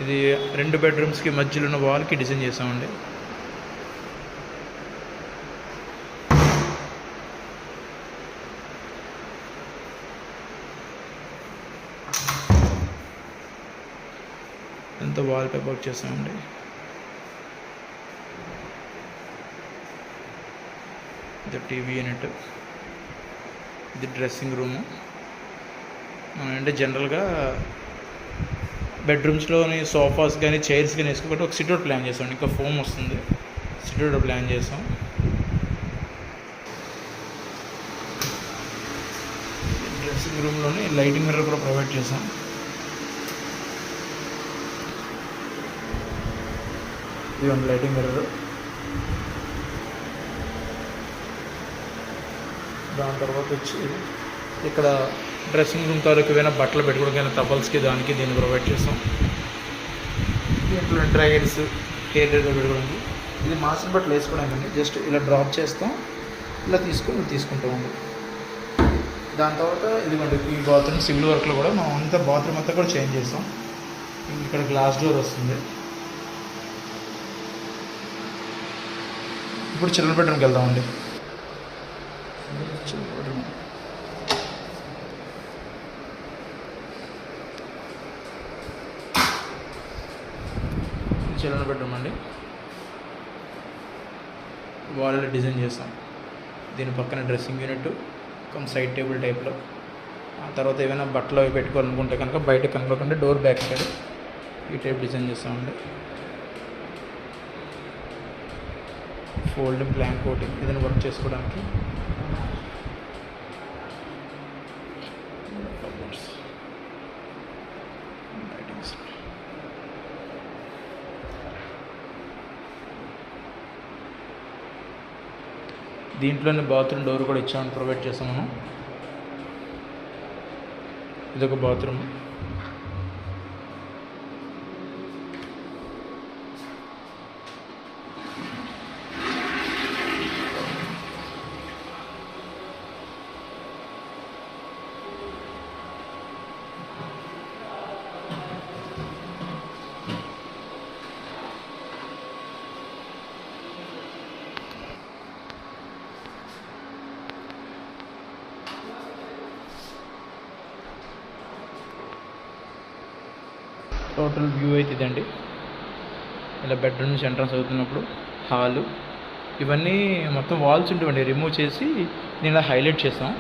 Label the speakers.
Speaker 1: ఇది 2 బెడ్రూమ్స్కి మధ్యలో ఉన్న వాల్కి డిజైన్ చేసామండి. ఎంత వాల్ పేపర్ వర్క్ చేసామండి. ఇది టీవీ యూనిట్, ఇది డ్రెస్సింగ్ రూము. అంటే జనరల్గా బెడ్రూమ్స్లోని సోఫాస్ కానీ చైర్స్ కానీ వేసుకోబట్టి ఒక సిట్అవుట్ ప్లాన్ చేసాం. ఇంకా ఫోమ్ వస్తుంది, సిట్అవుట్ ప్లాన్ చేసాం. డ్రెస్సింగ్ రూమ్లోని లైటింగ్ మిర్రర్ కూడా ప్రొవైడ్ చేసాం. ఇదిగోండి లైటింగ్ మిర్రర్. దాని తర్వాత వచ్చి ఇక్కడ డ్రెస్సింగ్ రూమ్ తాలూకు ఏమైనా బట్టలు పెట్టుకోవడానికి టవల్స్కి దానికి దీన్ని ప్రొవైడ్ చేస్తాం. దీంట్లో డ్రైయర్స్, హెయిర్ డ్రైయర్ పెట్టుకోవడానికి. ఇది మాస్టర్ బట్టలు వేసుకోవడానికి జస్ట్ ఇలా డ్రాప్ చేస్తాం, ఇలా తీసుకుంటామండి. దాని తర్వాత ఇదిగోండి ఈ బాత్రూమ్ సివిల్ వర్క్లో కూడా మనం అంతా బాత్రూమ్ అంతా కూడా చేంజ్ చేస్తాం. ఇక్కడ గ్లాస్ డోర్ వస్తుంది. ఇప్పుడు చిల్డ్రన్ బెడ్రూమ్కి వెళ్దామండి. చిల్డ్రన్ బెడ్రూమ్ అండి. వాల్ డిజైన్ చేస్తాం. దీని పక్కన డ్రెస్సింగ్ యూనిట్ సైడ్ టేబుల్ టైప్లో. ఆ తర్వాత ఏమైనా బట్టలు అవి పెట్టుకోవాలనుకుంటే కనుక బయట కనపడకుండా డోర్ బ్యాక్ సైడ్ ఈ టైప్ డిజైన్ చేస్తామండి. ఫోల్డింగ్ ప్లాంక్ కోటింగ్ ఏదైనా వర్క్ చేసుకోవడానికి. దీంట్లోనే బాత్రూమ్ డోర్ కూడా ఇచ్చామని ప్రొవైడ్ చేస్తాం మనం. ఇదొక బాత్రూమ్. టోటల్ వ్యూ అయితే ఇదండి. ఇలా బెడ్రూమ్ నుంచి ఎంట్రన్స్ అవుతున్నప్పుడు హాలు, ఇవన్నీ మొత్తం వాల్స్ ఉంటాయండి, రిమూవ్ చేసి నేను ఇలా హైలైట్ చేస్తాం.